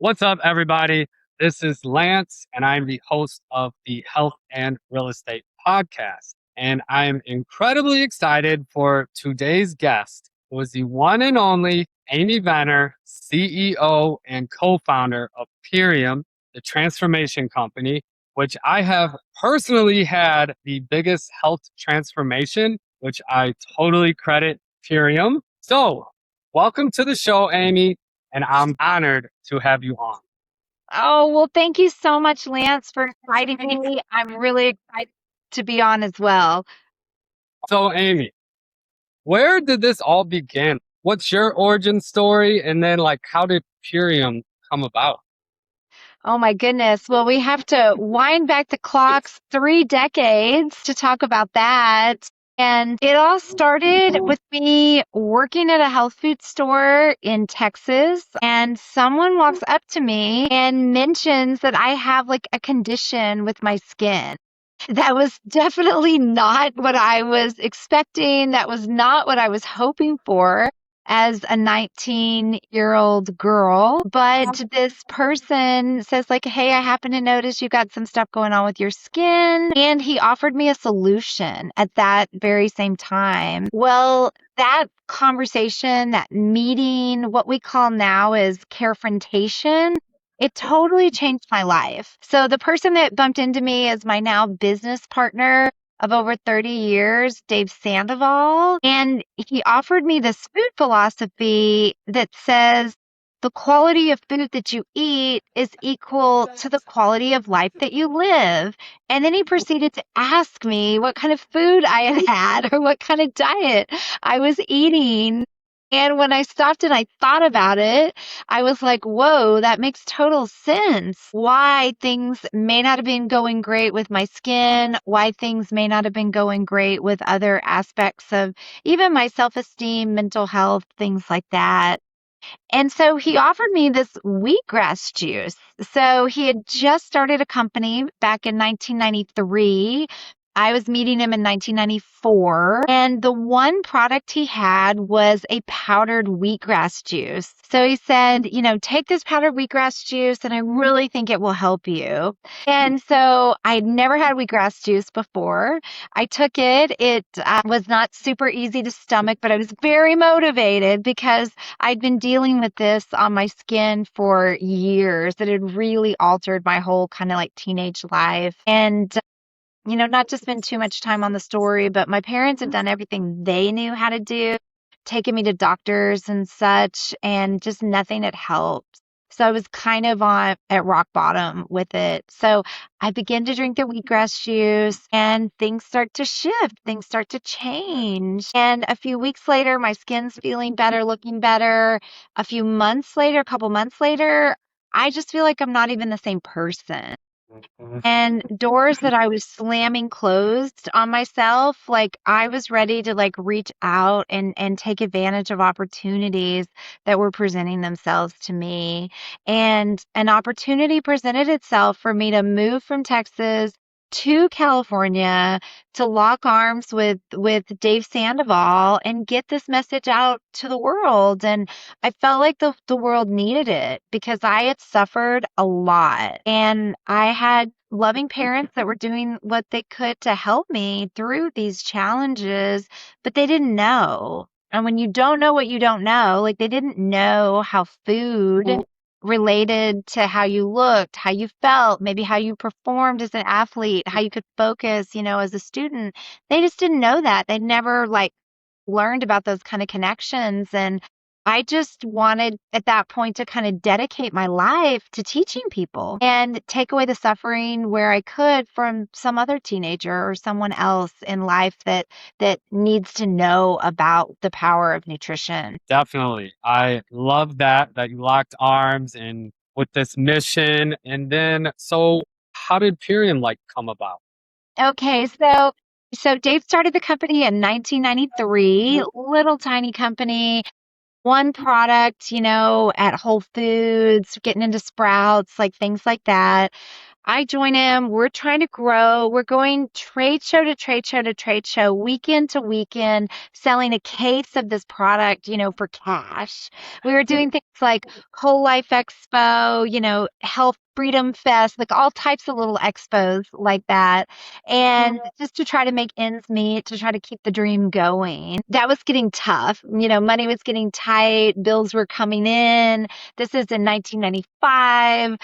What's up, everybody? This is Lance, and I'm the host of the Health and Real Estate Podcast. And I'm incredibly excited for today's guest, who is the one and only Amy Venner, CEO and co founder of Purium, the transformation company, which I have personally had the biggest health transformation, which I totally credit Purium. So, welcome to the show, Amy, and I'm honored to have you on. Oh, well, thank you so much, Lance, for inviting me. I'm really excited to be on as well. So, Amy, where did this all begin? What's your origin story? And then, how did Purium come about? Oh my goodness. Well, we have to wind back the clocks 3 decades to talk about that. And it all started with me working at a health food store in Texas. And someone walks up to me and mentions that I have like a condition with my skin. That was definitely not what I was expecting. That was not what I was hoping for as a 19-year-old girl. But this person says like, "Hey, I happen to notice you got some stuff going on with your skin." And he offered me a solution at that very same time. Well, that conversation, that meeting, what we call now is carefrontation, it totally changed my life. So the person that bumped into me as my now business partner of over 30 years, Dave Sandoval, and he offered me this food philosophy that says the quality of food that you eat is equal to the quality of life that you live. And then he proceeded to ask me what kind of food I had had or what kind of diet I was eating. And when I stopped and I thought about it, I was like, whoa, that makes total sense. Why things may not have been going great with my skin, why things may not have been going great with other aspects of even my self esteem, mental health, things like that. And so he offered me this wheatgrass juice. So he had just started a company back in 1993. I was meeting him in 1994, and the one product he had was a powdered wheatgrass juice. So he said, take this powdered wheatgrass juice, and I really think it will help you. And so I'd never had wheatgrass juice before. I took it. It was not super easy to stomach, but I was very motivated because I'd been dealing with this on my skin for years. It had really altered my whole kind of like teenage life. And not to spend too much time on the story, but my parents had done everything they knew how to do, taken me to doctors and such, and just nothing had helped. So I was kind of on at rock bottom with it. So I began to drink the wheatgrass juice and things start to shift, things start to change. And a few weeks later, my skin's feeling better, looking better. A few months later, a couple months later, I just feel like I'm not even the same person. And doors that I was slamming closed on myself, like I was ready to like reach out and take advantage of opportunities that were presenting themselves to me. And an opportunity presented itself for me to move from Texas to California to lock arms with Dave Sandoval and get this message out to the world. And I felt like the world needed it because I had suffered a lot and I had loving parents that were doing what they could to help me through these challenges, but they didn't know. And when you don't know what you don't know, like they didn't know how food related to how you looked, how you felt, maybe how you performed as an athlete, how you could focus, as a student. They just didn't know that. They'd never like learned about those kind of connections. And I just wanted at that point to kind of dedicate my life to teaching people and take away the suffering where I could from some other teenager or someone else in life that needs to know about the power of nutrition. Definitely. I love that you locked arms and with this mission. And then, so how did Purium come about? Okay, so Dave started the company in 1993, little tiny company, one product, at Whole Foods, getting into Sprouts, like things like that. I join him. We're trying to grow. We're going trade show to trade show to trade show, weekend to weekend, selling a case of this product, for cash. We were doing things like Whole Life Expo, Health Freedom Fest, like all types of little expos like that. And just to try to make ends meet, to try to keep the dream going. That was getting tough. Money was getting tight, bills were coming in. This is in 1995,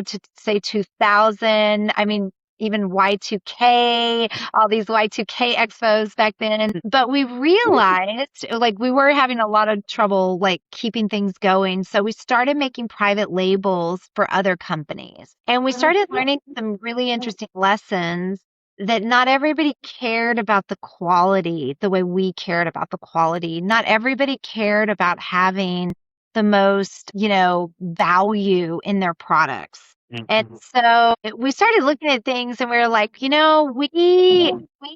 to say 2000. I mean, even Y2K, all these Y2K expos back then. But we realized like we were having a lot of trouble like keeping things going. So we started making private labels for other companies. And we started learning some really interesting lessons that not everybody cared about the quality the way we cared about the quality. Not everybody cared about having the most, value in their products. And so we started looking at things and we were like, we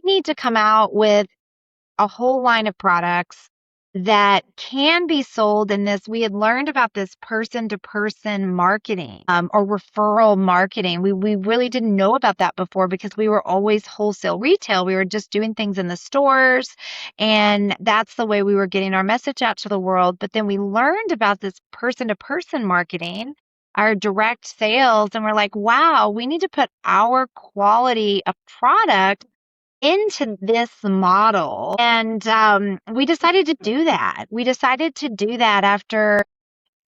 need to come out with a whole line of products that can be sold in this. We had learned about this person to person marketing, or referral marketing. We really didn't know about that before because we were always wholesale retail. We were just doing things in the stores, and that's the way we were getting our message out to the world. But then we learned about this person to person marketing, our direct sales, and we're like, wow, we need to put our quality of product into this model. And we decided to do that. We decided to do that after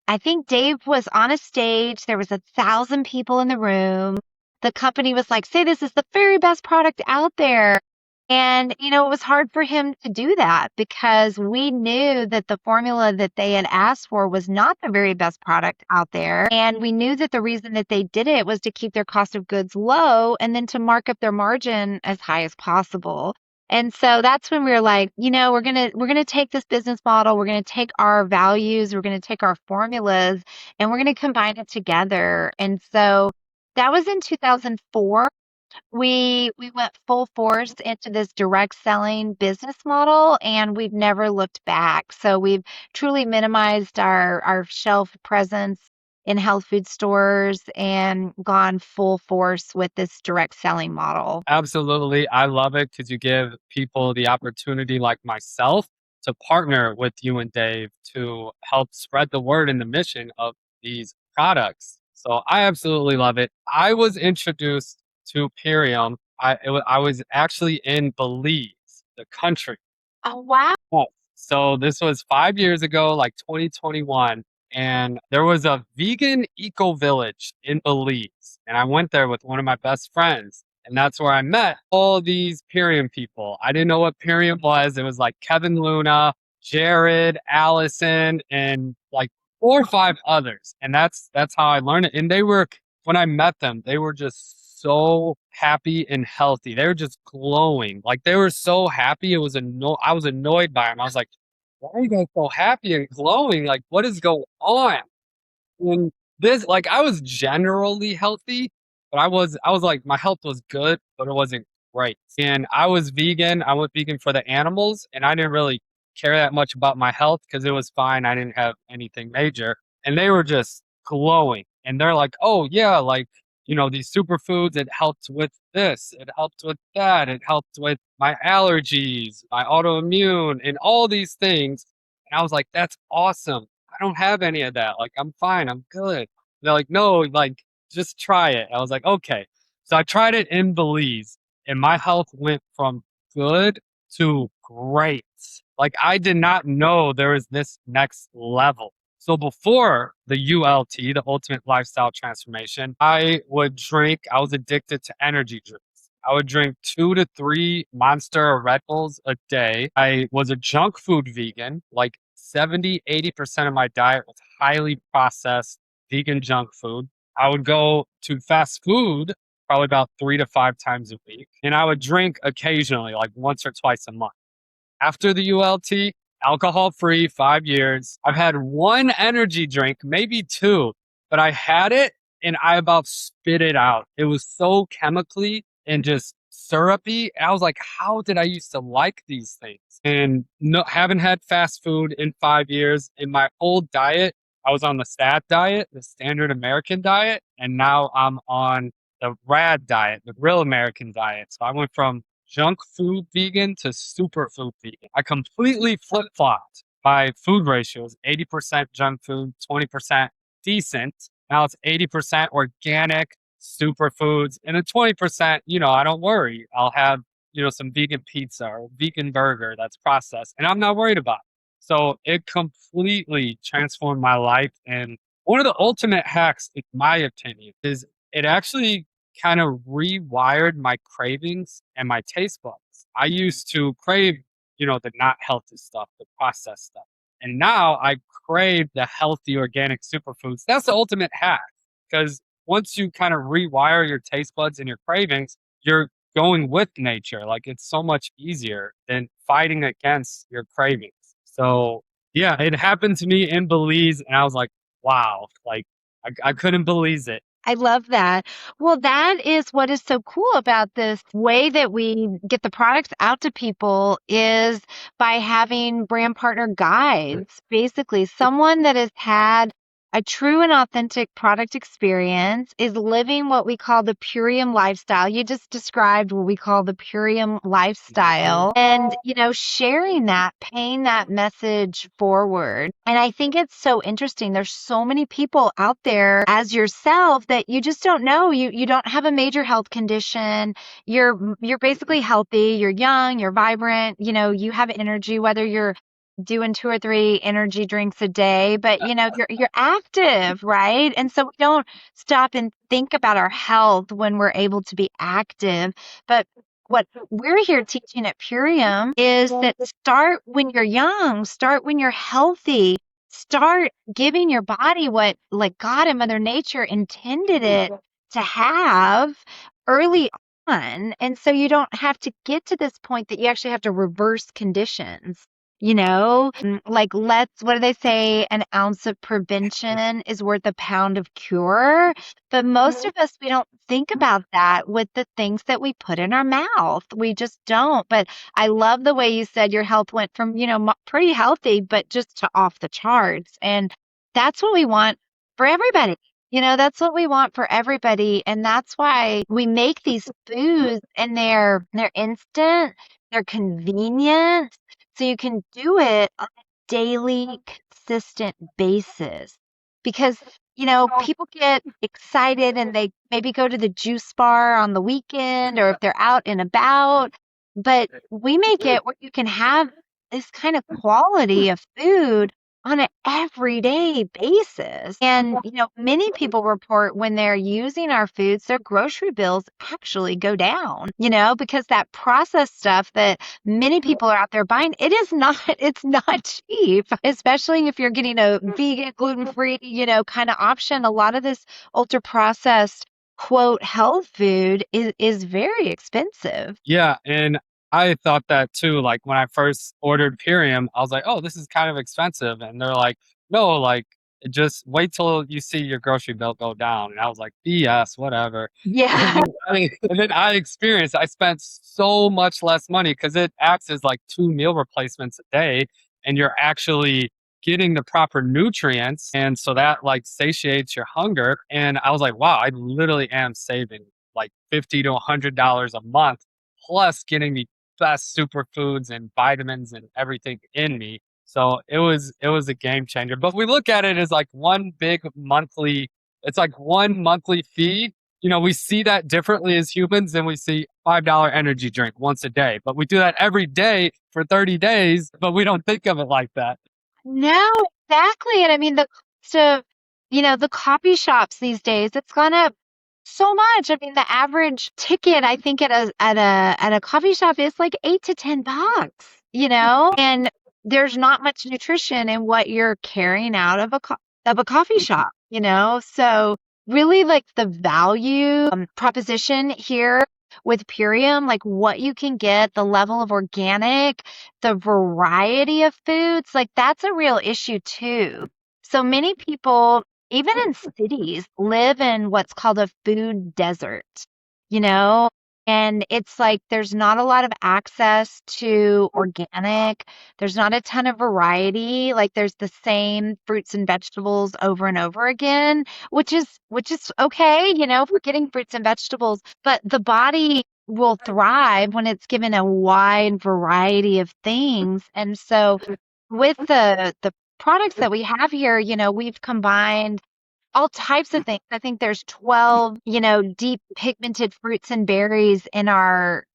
I think Dave was on a stage. There was 1,000 people in the room. The company was like, say this is the very best product out there. And, it was hard for him to do that because we knew that the formula that they had asked for was not the very best product out there. And we knew that the reason that they did it was to keep their cost of goods low and then to mark up their margin as high as possible. And so that's when we were like, we're going to take this business model, we're going to take our values, we're going to take our formulas, and we're going to combine it together. And so that was in 2004. We went full force into this direct selling business model, and we've never looked back. So we've truly minimized our shelf presence in health food stores and gone full force with this direct selling model. Absolutely. I love it because you give people the opportunity, like myself, to partner with you and Dave to help spread the word and the mission of these products. So I absolutely love it. I was introduced to Purium. I was actually in Belize, the country. Oh, wow. Yes. So this was 5 years ago, like 2021. And there was a vegan eco village in Belize. And I went there with one of my best friends. And that's where I met all these Purium people. I didn't know what Purium was. It was like Kevin Luna, Jared, Allison, and like 4 or 5 others. And that's how I learned it. And when I met them, they were just so happy and healthy. They were just glowing. Like they were so happy. I was annoyed by them. I was like, why are you guys so happy and glowing? Like, what is going on? And like, I was generally healthy, but I was like, my health was good, but it wasn't great. And I was vegan. I went vegan for the animals, and I didn't really care that much about my health because it was fine. I didn't have anything major. And they were just glowing. And they're like, oh, yeah, like, these superfoods, it helped with this, it helped with that, it helped with my allergies, my autoimmune, and all these things. And I was like, that's awesome. I don't have any of that. Like, I'm fine. I'm good. They're like, no, like, just try it. I was like, okay. So I tried it in Belize, and my health went from good to great. Like, I did not know there was this next level. So before the ULT, the Ultimate Lifestyle Transformation, I was addicted to energy drinks. I would drink 2 to 3 Monster or Red Bulls a day. I was a junk food vegan. Like 70, 80% of my diet was highly processed vegan junk food. I would go to fast food probably about 3 to 5 times a week. And I would drink occasionally, like once or twice a month. After the ULT, alcohol free, 5 years. I've had one energy drink, maybe two, but I had it and I about spit it out. It was so chemically and just syrupy. I was like, how did I used to like these things? And no, haven't had fast food in 5 years. In my old diet, I was on the STAT diet, the standard American diet, and now I'm on the rad diet, the real American diet. So I went from junk food vegan to superfood vegan. I completely flip flopped my food ratios: 80% junk food, 20% decent. Now it's 80% organic superfoods, and then 20%, I don't worry. I'll have, some vegan pizza or vegan burger that's processed, and I'm not worried about it. So it completely transformed my life. And one of the ultimate hacks, in my opinion, is it actually kind of rewired my cravings and my taste buds. I used to crave, the not healthy stuff, the processed stuff. And now I crave the healthy organic superfoods. That's the ultimate hack, because once you kind of rewire your taste buds and your cravings, you're going with nature. Like, it's so much easier than fighting against your cravings. So yeah, it happened to me in Belize, and I was like, wow, like I couldn't believe it. I love that. Well, that is what is so cool about this way that we get the products out to people is by having brand partner guides, basically someone that has had a true and authentic product experience, is living what we call the Purium lifestyle. You just described what we call the Purium lifestyle and, sharing that, paying that message forward. And I think it's so interesting. There's so many people out there as yourself that you just don't know. You don't have a major health condition. You're basically healthy. You're young, you're vibrant, you have energy, whether you're doing 2 or 3 energy drinks a day, but you're active, right? And so we don't stop and think about our health when we're able to be active. But what we're here teaching at Purium is that start when you're young, start when you're healthy, start giving your body what like God and Mother Nature intended it to have early on. And so you don't have to get to this point that you actually have to reverse conditions. Like what do they say? An ounce of prevention is worth a pound of cure. But most of us, we don't think about that with the things that we put in our mouth. We just don't. But I love the way you said your health went from, pretty healthy, but just to off the charts. And that's what we want for everybody. That's what we want for everybody. And that's why we make these foods and they're instant, they're convenient. So you can do it on a daily, consistent basis because, people get excited and they maybe go to the juice bar on the weekend or if they're out and about. But we make it where you can have this kind of quality of food on an everyday basis. And, many people report when they're using our foods, their grocery bills actually go down, because that processed stuff that many people are out there buying, it's not cheap, especially if you're getting a vegan, gluten-free, kind of option. A lot of this ultra processed quote health food is very expensive. Yeah, and I thought that too. Like, when I first ordered Purium, I was like, "Oh, this is kind of expensive," and they're like, "No, like, just wait till you see your grocery bill go down." And I was like, "BS, whatever." Yeah. And then I experienced, I spent so much less money because it acts as like 2 meal replacements a day, and you're actually getting the proper nutrients, and so that like satiates your hunger. And I was like, "Wow, I literally am saving like $50 to $100 a month, plus getting the best superfoods and vitamins and everything in me." So it was a game changer. But we look at it as like one big monthly, it's like one monthly fee. We see that differently as humans than we see $5 energy drink once a day. But we do that every day for 30 days, but we don't think of it like that. No, exactly. And I mean, the cost of, the coffee shops these days, it's gone up so much. I mean, the average ticket, I think at a coffee shop is like $8 to $10, and there's not much nutrition in what you're carrying out of a coffee shop, So really like the value proposition here with Purium, like what you can get, the level of organic, the variety of foods, like that's a real issue too. So many people, even in cities, live in what's called a food desert, you know? And it's like there's not a lot of access to organic. There's not a ton of variety. Like there's the same fruits and vegetables over and over again, which is okay, if we're getting fruits and vegetables, but the body will thrive when it's given a wide variety of things. And so with the products that we have here, we've combined all types of things. I think there's 12, deep pigmented fruits and berries in our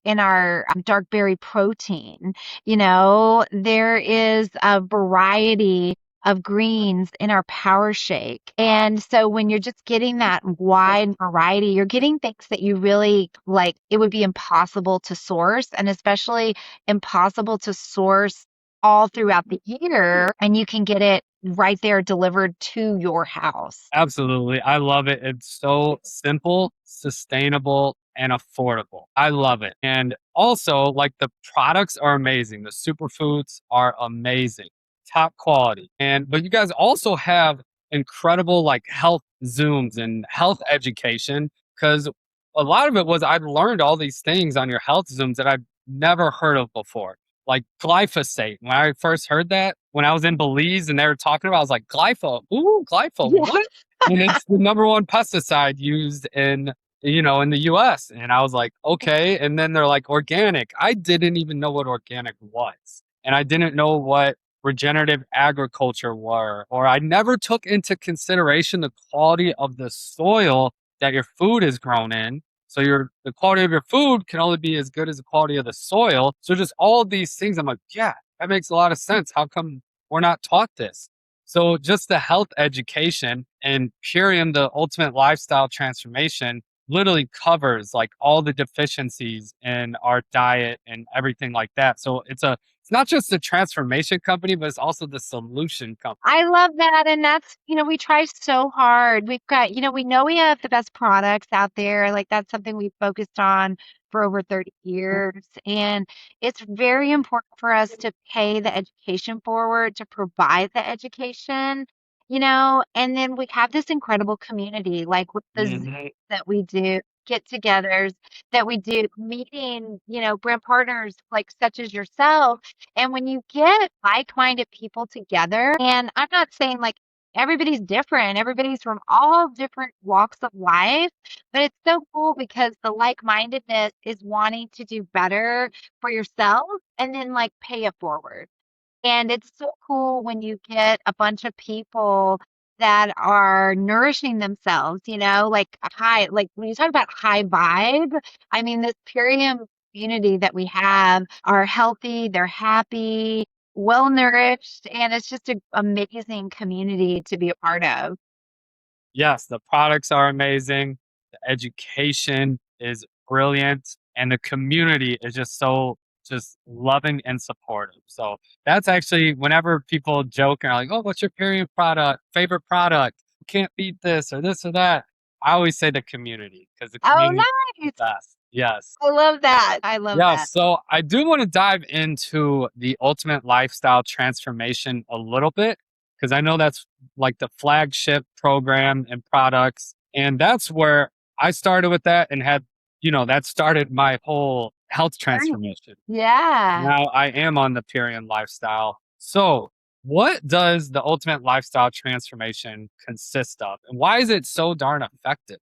dark berry protein. There is a variety of greens in our power shake. And so when you're just getting that wide variety, you're getting things that you really like, it would be impossible to source, and especially impossible to source all throughout the year, and you can get it right there delivered to your house. Absolutely. I love it. It's so simple, sustainable, and affordable. I love it. And also, like the products are amazing. The superfoods are amazing, top quality. But you guys also have incredible like health zooms and health education because a lot of it was I've learned all these things on your health zooms that I've never heard of before. Like glyphosate. When I first heard that, when I was in Belize and they were talking about, I was like, glypho, Yeah. what? And it's the number one pesticide used in the US. And I was like, okay. And then they're like organic. I didn't even know what organic was. And I didn't know what regenerative agriculture were, or I never took into consideration the quality of the soil that your food is grown in. So the quality of your food can only be as good as the quality of the soil. So just all of these things, I'm like, yeah, that makes a lot of sense. How come we're not taught this? So just the health education and Purium, the ultimate lifestyle transformation, literally covers like all the deficiencies in our diet and everything like that. So it's not just a transformation company, but it's also the solution company. I love that. And that's, we try so hard. We've got, we know we have the best products out there. Like that's something we've focused on for over 30 years. And it's very important for us to pay the education forward, to provide the education, and then we have this incredible community, like with the Zooms Mhm. that we do, get togethers that we do, meeting, brand partners like such as yourself. And when you get like-minded people together, and I'm not saying like everybody's different, everybody's from all different walks of life, but it's so cool because the like-mindedness is wanting to do better for yourself and then like pay it forward. And it's so cool when you get a bunch of people that are nourishing themselves, like high, like when you talk about high vibe, I mean, this Purium community that we have are healthy, they're happy, well nourished, and it's just an amazing community to be a part of. Yes, the products are amazing. The education is brilliant, and the community is just loving and supportive. So that's actually whenever people joke and are like, "Oh, what's your period product favorite product? You can't beat this or that." I always say the community because the Oh, community is nice. the best. Yes. I love that. I love Yeah, that. so I do want to dive into the ultimate lifestyle transformation a little bit because I know that's like the flagship program and products. And that's where I started with that and that started my whole health Right. transformation. Yeah. Now I am on the Purian lifestyle. So, what does the ultimate lifestyle transformation consist of? And why is it so darn effective?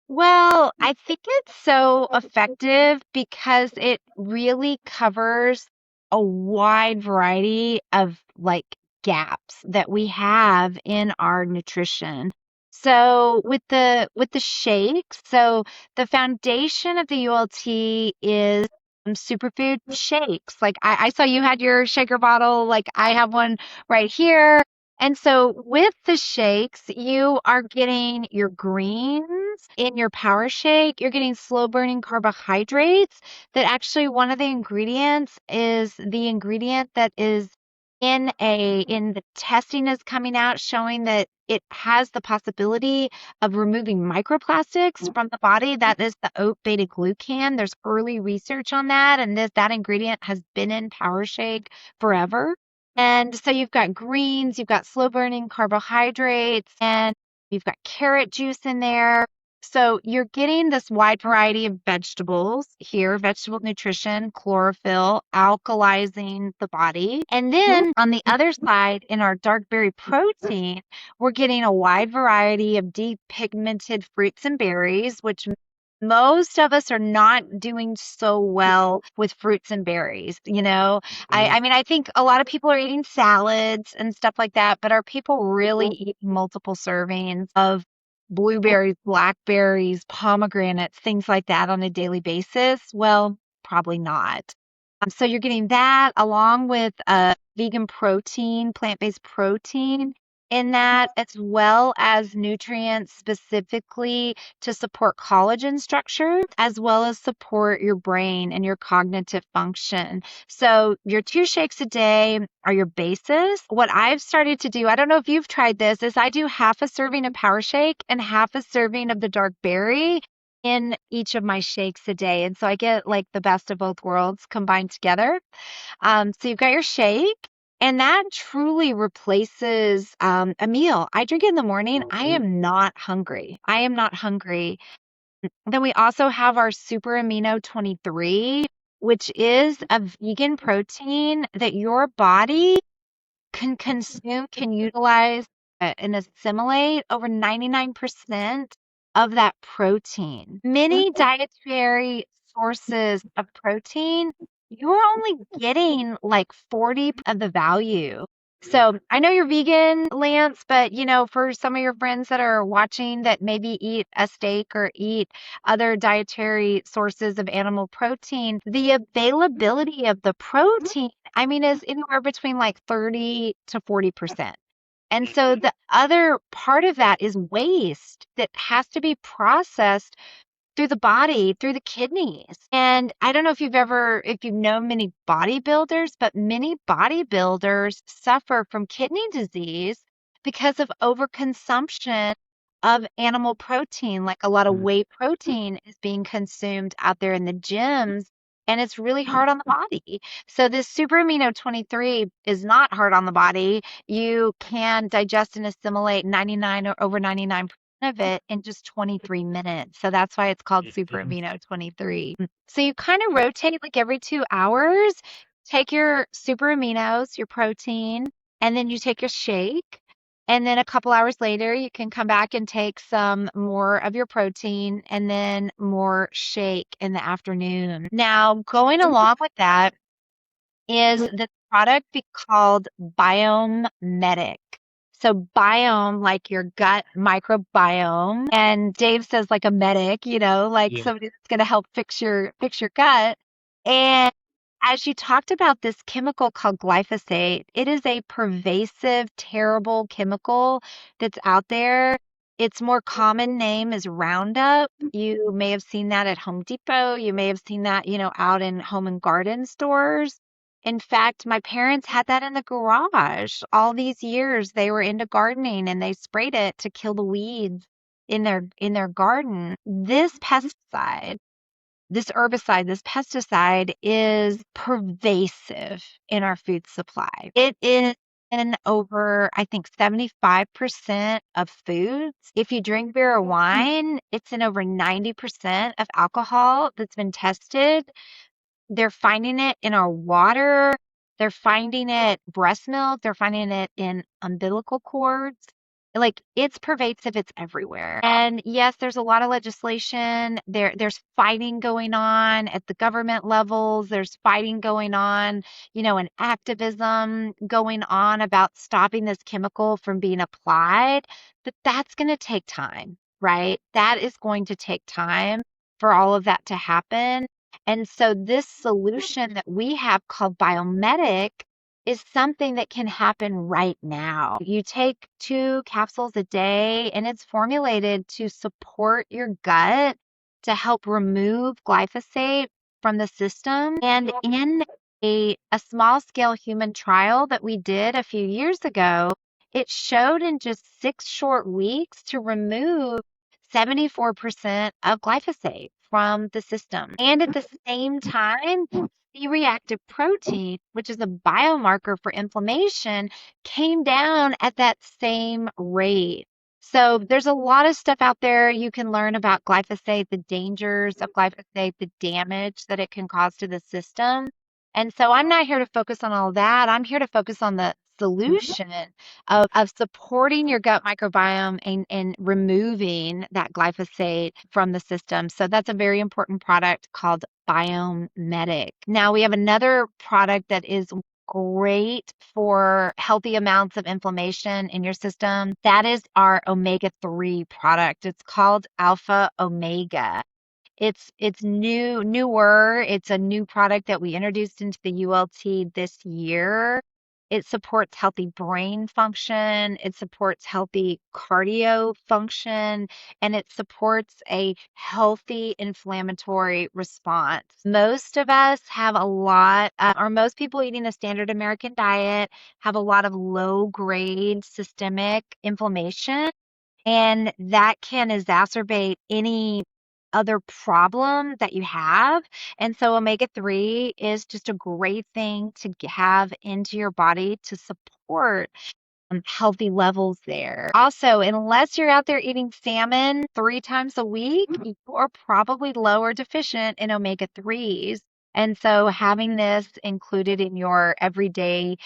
Well, I think it's so effective because it really covers a wide variety of like gaps that we have in our nutrition. So with the shakes, so the foundation of the ULT is superfood shakes. Like I saw you had your shaker bottle, like I have one right here. And so with the shakes, you are getting your greens in your power shake. You're getting slow burning carbohydrates that actually one of the ingredients is the ingredient that is in the testing is coming out showing that it has the possibility of removing microplastics from the body. That is the oat beta glucan. There's early research on that, and that ingredient has been in power shake forever. And so you've got greens, you've got slow burning carbohydrates, and you've got carrot juice in there. So you're getting this wide variety of vegetables here, vegetable nutrition, chlorophyll, alkalizing the body. And then on the other side, in our dark berry protein, we're getting a wide variety of deep pigmented fruits and berries, which most of us are not doing so well with fruits and berries. I mean, I think a lot of people are eating salads and stuff like that, but are people really eating multiple servings of blueberries, blackberries, pomegranates, things like that on a daily basis? Well, probably not. So you're getting that along with vegan protein, plant-based protein in that, as well as nutrients specifically to support collagen structure, as well as support your brain and your cognitive function. So your 2 shakes a day are your basis. What I've started to do, I don't know if you've tried this, is I do half a serving of Power Shake and half a serving of the dark berry in each of my shakes a day. And so I get like the best of both worlds combined together. So you've got your shake, and that truly replaces a meal. I drink it in the morning. I am not hungry. I am not hungry. Then we also have our Super Amino 23, which is a vegan protein that your body can consume, can utilize, and assimilate over 99% of that protein. Many dietary sources of protein, you're only getting like 40 of the value. So I know you're vegan, Lance, but for some of your friends that are watching that maybe eat a steak or eat other dietary sources of animal protein, the availability of the protein, I mean, is anywhere between like 30 to 40%. And so the other part of that is waste that has to be processed through the body, through the kidneys. And I don't know if you've known many bodybuilders, but many bodybuilders suffer from kidney disease because of overconsumption of animal protein. Like a lot of whey protein is being consumed out there in the gyms, and it's really hard on the body. So this Super Amino 23 is not hard on the body. You can digest and assimilate 99 or over 99% of it in just 23 minutes. So that's why it's called Super Amino 23. So you kind of rotate like every 2 hours, take your super aminos, your protein, and then you take a shake. And then a couple hours later, you can come back and take some more of your protein and then more shake in the afternoon. Now, going along with that is the product be called Biome Medic. So biome, like your gut microbiome, and Dave says like a medic, like Yeah. somebody that's going to help fix your gut. And as you talked about this chemical called glyphosate, it is a pervasive, terrible chemical that's out there. Its more common name is Roundup. You may have seen that at Home Depot. You may have seen that, out in home and garden stores. In fact, my parents had that in the garage. All these years they were into gardening and they sprayed it to kill the weeds in their garden. This pesticide, this herbicide, this pesticide is pervasive in our food supply. It is in over, I think, 75% of foods. If you drink beer or wine, it's in over 90% of alcohol that's been tested. They're finding it in our water. They're finding it breast milk. They're finding it in umbilical cords. Like it's pervasive, it's everywhere. And yes, there's a lot of legislation. There's fighting going on at the government levels. There's fighting going on, and activism going on about stopping this chemical from being applied. But that's going to take time, right? That is going to take time for all of that to happen. And so this solution that we have called Biomedic is something that can happen right now. You take 2 capsules a day and it's formulated to support your gut to help remove glyphosate from the system. And in a small scale human trial that we did a few years ago, it showed in just 6 short weeks to remove 74% of glyphosate from the system. And at the same time, C-reactive protein, which is a biomarker for inflammation, came down at that same rate. So there's a lot of stuff out there you can learn about glyphosate, the dangers of glyphosate, the damage that it can cause to the system. And so I'm not here to focus on all that. I'm here to focus on the solution of supporting your gut microbiome and removing that glyphosate from the system. So that's a very important product called Biome Medic. Now we have another product that is great for healthy amounts of inflammation in your system. That is our omega-3 product. It's called Alpha Omega. It's newer. It's a new product that we introduced into the ULT this year. It supports healthy brain function, it supports healthy cardio function, and it supports a healthy inflammatory response. Most of us have a lot, or most people eating a standard American diet have a lot of low grade systemic inflammation. And that can exacerbate any other problem that you have. And so omega-3 is just a great thing to have into your body to support healthy levels there. Also, unless you're out there eating salmon 3 times a week, you are probably low or deficient in omega-3s. And so having this included in your everyday,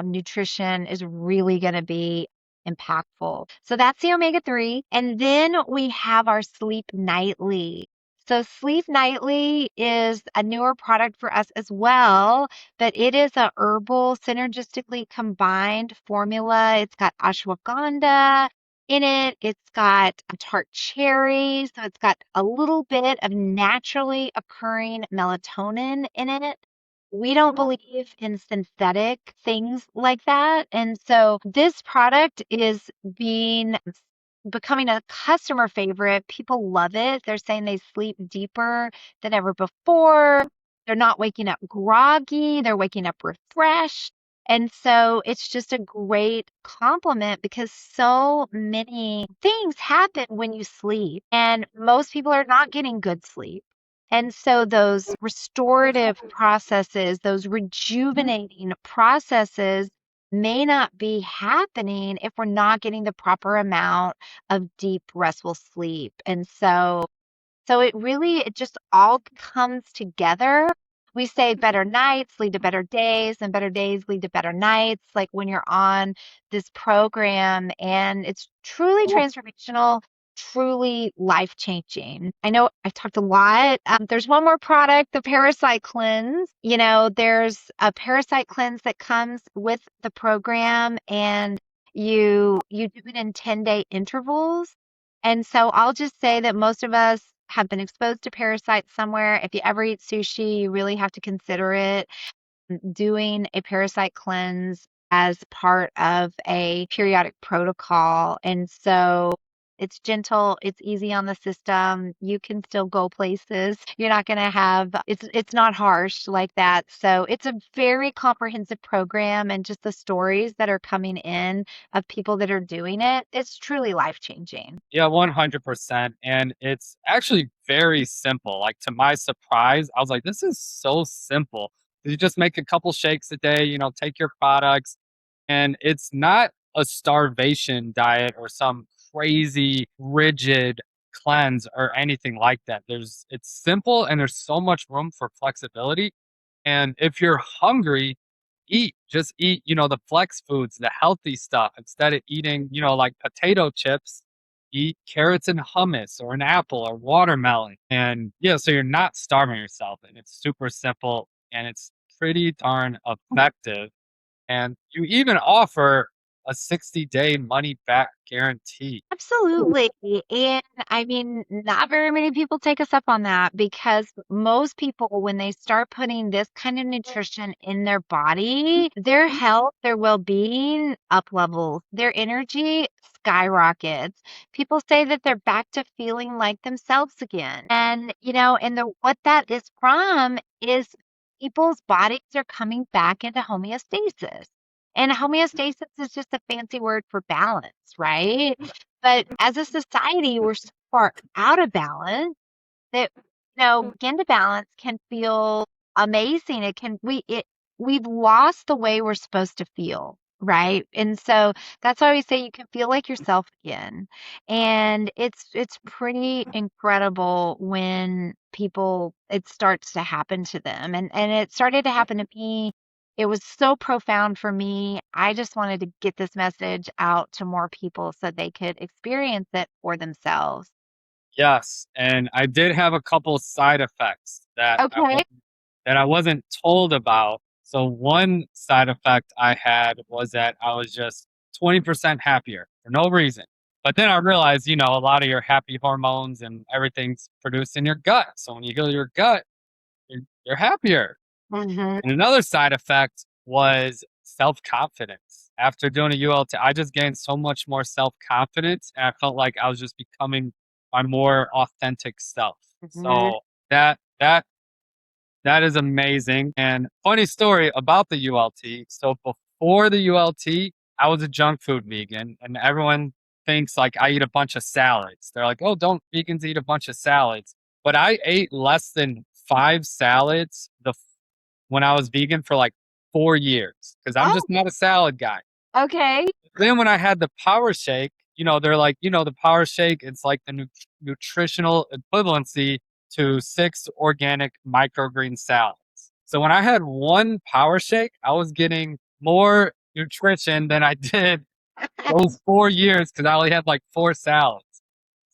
nutrition is really going to be impactful. So that's the omega-3. And then we have our Sleep Nightly. So Sleep Nightly is a newer product for us as well, but it is a herbal synergistically combined formula. It's got ashwagandha in it. It's got tart cherry. So it's got a little bit of naturally occurring melatonin in it. We don't believe in synthetic things like that. And so this product is becoming a customer favorite. People love it. They're saying they sleep deeper than ever before. They're not waking up groggy, they're waking up refreshed. And so it's just a great compliment because so many things happen when you sleep, and most people are not getting good sleep. And so those restorative processes, those rejuvenating processes may not be happening if we're not getting the proper amount of deep, restful sleep. And so it just all comes together. We say better nights lead to better days, and better days lead to better nights, like when you're on this program, and it's truly transformational, truly life changing. I know I talked a lot. There's one more product, the Parasite Cleanse. There's a Parasite Cleanse that comes with the program, and you do it in 10-day intervals. And so I'll just say that most of us have been exposed to parasites somewhere. If you ever eat sushi, you really have to consider it. Doing a parasite cleanse as part of a periodic protocol. And so it's gentle, it's easy on the system. You can still go places. You're not going to have it's not harsh like that. So it's a very comprehensive program, and just the stories that are coming in of people that are doing it, it's truly life-changing. Yeah, 100%. And it's actually very simple. Like, to my surprise, I was like, this is so simple. You just make a couple shakes a day, take your products, and it's not a starvation diet or some crazy rigid cleanse or anything like that. It's simple and there's so much room for flexibility. And if you're hungry, just eat, the flex foods, the healthy stuff instead of eating, like potato chips. Eat carrots and hummus or an apple or watermelon. And yeah, so you're not starving yourself. And it's super simple and it's pretty darn effective. And you even offer a 60-day money back guarantee. Absolutely. And I mean, not very many people take us up on that, because most people, when they start putting this kind of nutrition in their body, their health, their well-being up levels, their energy skyrockets. People say that they're back to feeling like themselves again. And what that is from is people's bodies are coming back into homeostasis. And homeostasis is just a fancy word for balance, right? But as a society, we're so far out of balance that, getting to balance can feel amazing. We've lost the way we're supposed to feel. right? And so that's why we say you can feel like yourself again. And it's pretty incredible when people it starts to happen to them. And it started to happen to me. It was so profound for me. I just wanted to get this message out to more people so they could experience it for themselves. Yes, and I did have a couple side effects Okay. that I wasn't told about. So one side effect I had was that I was just 20% happier for no reason. But then I realized, a lot of your happy hormones and everything's produced in your gut. So when you heal your gut, you're happier. Hmm. And another side effect was self confidence. After doing a ULT, I just gained so much more self confidence, and I felt like I was just becoming my more authentic self. Hmm. So that is amazing. And funny story about the ULT. So before the ULT, I was a junk food vegan, and everyone thinks like I eat a bunch of salads. They're like, "Oh, don't vegans eat a bunch of salads?" But I ate less than 5 salads when I was vegan for like 4 years because I'm Oh, just not a salad guy. okay. Then when I had the power shake, they're like, the power shake, it's like the nutritional equivalency to 6 organic microgreen salads. So when I had one power shake, I was getting more nutrition than I did those 4 years because I only had like 4 salads.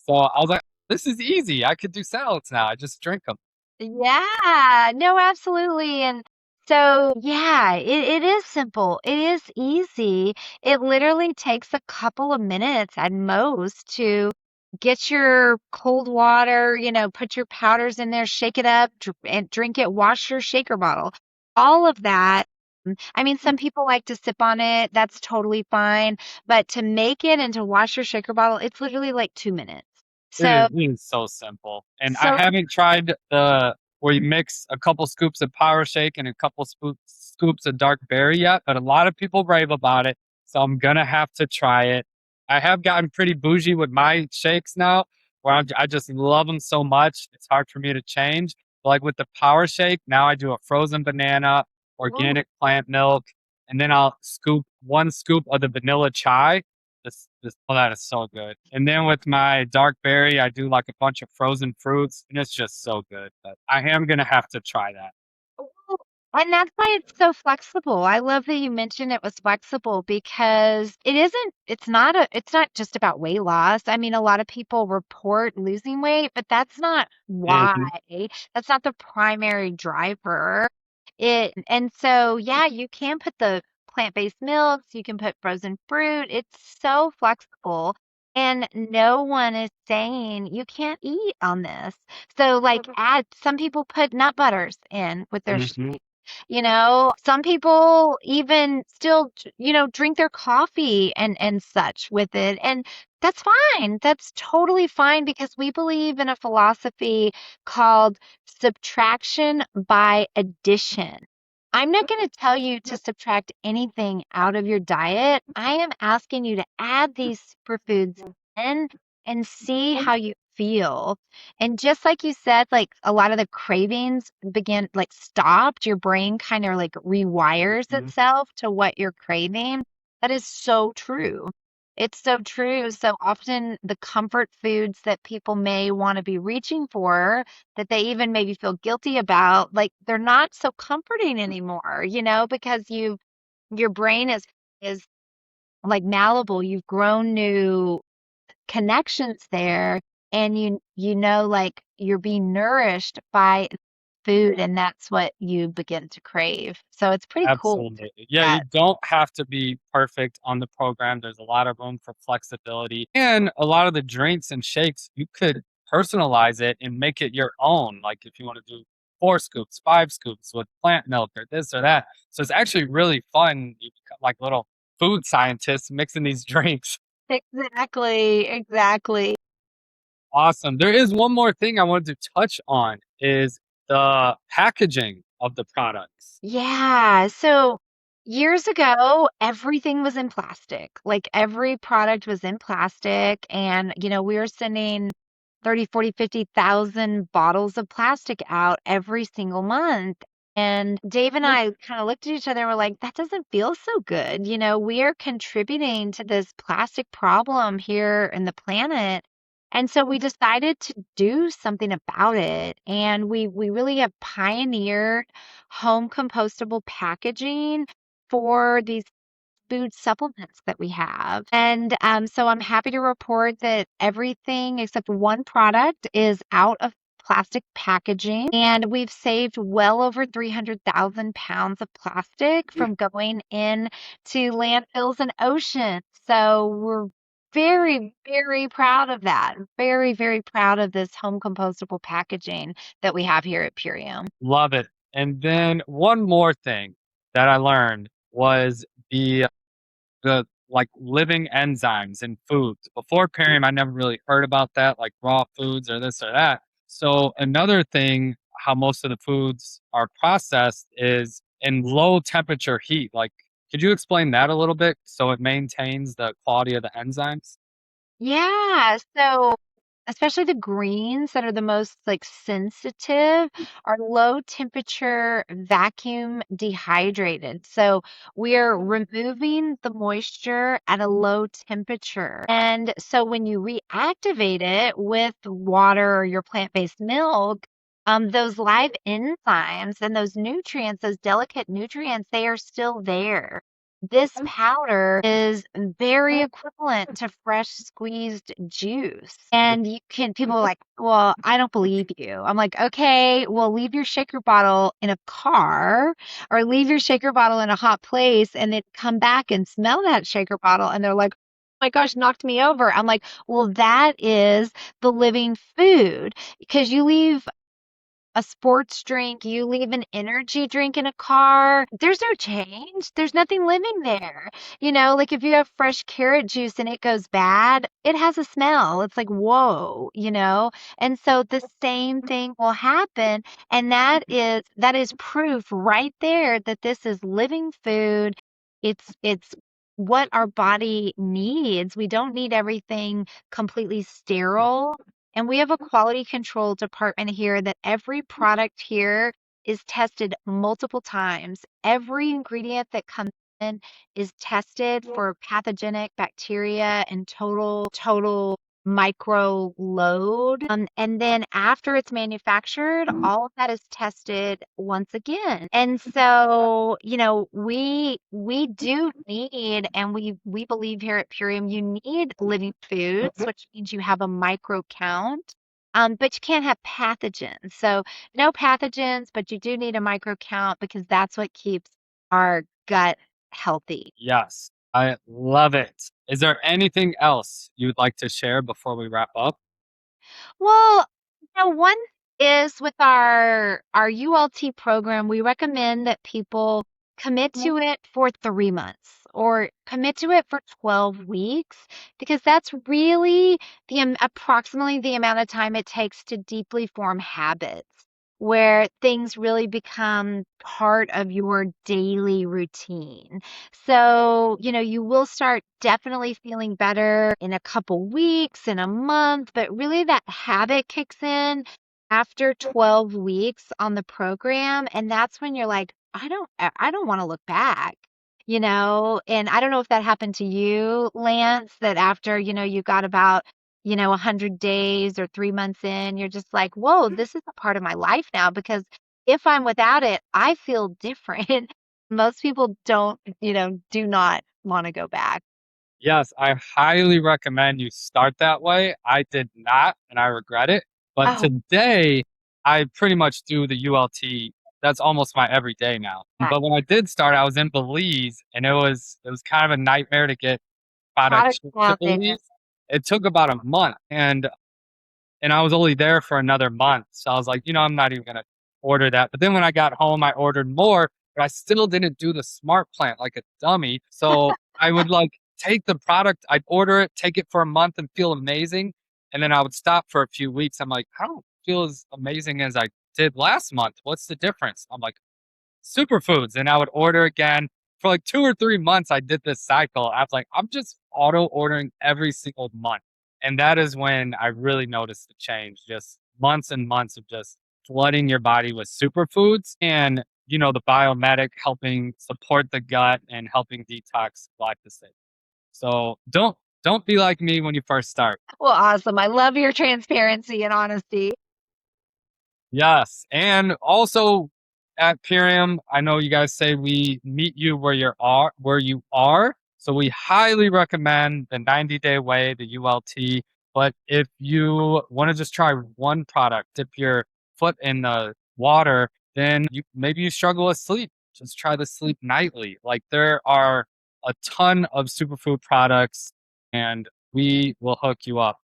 So I was like, this is easy. I could do salads now. I just drink them. Yeah, no, absolutely. And so, yeah, it is simple. It is easy. It literally takes a couple of minutes at most to get your cold water, put your powders in there, shake it up, and drink it, wash your shaker bottle. All of that. I mean, some people like to sip on it. That's totally fine. But to make it and to wash your shaker bottle, it's literally like 2 minutes. So, It is so simple, and I so haven't tried the where you mix a couple scoops of Power Shake and a couple scoops of Dark Berry yet, but a lot of people rave about it, so I'm gonna have to try it. I have gotten pretty bougie with my shakes now, where I just love them so much, it's hard for me to change. But like with the Power Shake, now I do a frozen banana, organic plant milk, and then I'll scoop 1 scoop of the vanilla chai. Oh, that is so good. And then with my dark berry, I do like a bunch of frozen fruits, and it's just so good. But I am gonna have to try that. well, and that's why it's so flexible. I love that you mentioned it was flexible because it's not just about weight loss. I mean, a lot of people report losing weight, but that's not why. Mhm, That's not the primary driver. And so yeah, you can put the plant-based milks, you can put frozen fruit. It's so flexible. And no one is saying you can't eat on this. So like add some people put nut butters in with their mhm. some people even still, drink their coffee and such with it. And that's fine. That's totally fine because we believe in a philosophy called subtraction by addition. I'm not going to tell you to subtract anything out of your diet. I am asking you to add these superfoods in and see how you feel. And just like you said, like a lot of the cravings begin like stopped, your brain kind of like rewires Mhm. itself to what you're craving. That is so true. It's so true. So often the comfort foods that people may want to be reaching for, that they even maybe feel guilty about, like they're not so comforting anymore, because your brain is like malleable. You've grown new connections there and like you're being nourished by food and that's what you begin to crave. So it's pretty cool Absolutely. Yeah, you that. don't have to be perfect on the program. There's a lot of room for flexibility. And a lot of the drinks and shakes, you could personalize it and make it your own. Like if you want to do 4 scoops, 5 scoops with plant milk or this or that. So it's actually really fun. You become like little food scientists mixing these drinks. Exactly, exactly. Awesome. There is one more thing I wanted to touch on is the packaging of the products. Yeah. So years ago, everything was in plastic. Like every product was in plastic. And, we were sending 30, 40, 50,000 bottles of plastic out every single month. And Dave and I kind of looked at each other and were like, that doesn't feel so good. We are contributing to this plastic problem here in the planet. And so we decided to do something about it. And we really have pioneered home compostable packaging for these food supplements that we have. And so I'm happy to report that everything except one product is out of plastic packaging, and we've saved well over 300,000 pounds of plastic from going in to landfills and oceans. So we're very, very proud of that. Very, very proud of this home compostable packaging that we have here at Purium. Love it. And then one more thing that I learned was the like living enzymes in foods. Before Purium, I never really heard about that, like raw foods or this or that. So another thing, how most of the foods are processed is in low temperature heat. Like, could you explain that a little bit so it maintains the quality of the enzymes? Yeah, so especially the greens that are the most like sensitive are low temperature vacuum dehydrated. So we're removing the moisture at a low temperature. And so when you reactivate it with water or your plant-based milk, those live enzymes and those nutrients, those delicate nutrients, they are still there. This powder is very equivalent to fresh squeezed juice. And people are like, well, I don't believe you. I'm like, okay, well, leave your shaker bottle in a car or leave your shaker bottle in a hot place and then come back and smell that shaker bottle. And they're like, oh my gosh, knocked me over. I'm like, well, that is the living food because you leave a sports drink, you leave an energy drink in a car, there's no change. There's nothing living there. Like if you have fresh carrot juice and it goes bad, it has a smell. It's like, whoa. And so the same thing will happen. And that is proof right there that this is living food. It's what our body needs. We don't need everything completely sterile, and we have a quality control department here that every product here is tested multiple times. Every ingredient that comes in is tested for pathogenic bacteria and total micro load. And then after it's manufactured, all of that is tested once again. And so, we do need, and we believe here at Purium, you need living foods, which means you have a micro count. But you can't have pathogens. So no pathogens, but you do need a micro count because that's what keeps our gut healthy. Yes, I love it. Is there anything else you'd like to share before we wrap up? Well, one is with our ULT program, we recommend that people commit to it for 3 months or commit to it for 12 weeks because that's really approximately the amount of time it takes to deeply form habits where things really become part of your daily routine. So, you will start definitely feeling better in a couple weeks, in a month, but really that habit kicks in after 12 weeks on the program. And that's when you're like, I don't want to look back. And I don't know if that happened to you, Lance, that after, you got about 100 days or 3 months in, you're just like, whoa, this is a part of my life now because if I'm without it, I feel different. Most people do not want to go back. Yes, I highly recommend you start that way. I did not, and I regret it. But Oh, today, I pretty much do the ULT. That's almost my everyday now. that But when I did start, I was in Belize, and it was kind of a nightmare to get product product shipped to out there. Belize. It took about a month, and I was only there for another month. So I was like, I'm not even gonna order that. But then when I got home, I ordered more, but I still didn't do the smart plant like a dummy. So I would like take the product, I'd order it, take it for a month and feel amazing. And then I would stop for a few weeks. I'm like, I don't feel as amazing as I did last month. What's the difference? I'm like, Superfoods. And I would order again. For like 2 or 3 months, I did this cycle. I was like, I'm just auto ordering every single month. And that is when I really noticed the change. Just months and months of just flooding your body with superfoods. And the biomedic helping support the gut and helping detox glyphosate. So don't be like me when you first start. Well, awesome. I love your transparency and honesty. Yes, and also at Purium, I know you guys say we meet you where you are. So we highly recommend the 90-day way, the ULT. But if you want to just try one product, dip your foot in the water, then maybe you struggle with sleep. Just try to sleep nightly. Like there are a ton of superfood products, and we will hook you up.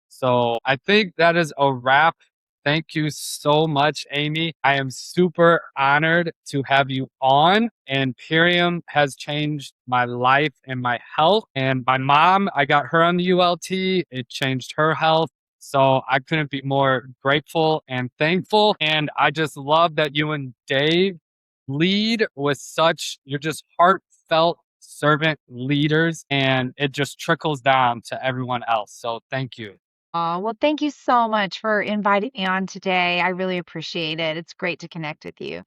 So I think that is a wrap. Thank you so much, Amy. I am super honored to have you on. And Purium has changed my life and my health. And my mom, I got her on the ULT. It changed her health. So I couldn't be more grateful and thankful. And I just love that you and Dave lead with you're just heartfelt servant leaders. And it just trickles down to everyone else. So thank you. Well, thank you so much for inviting me on today. I really appreciate it. It's great to connect with you.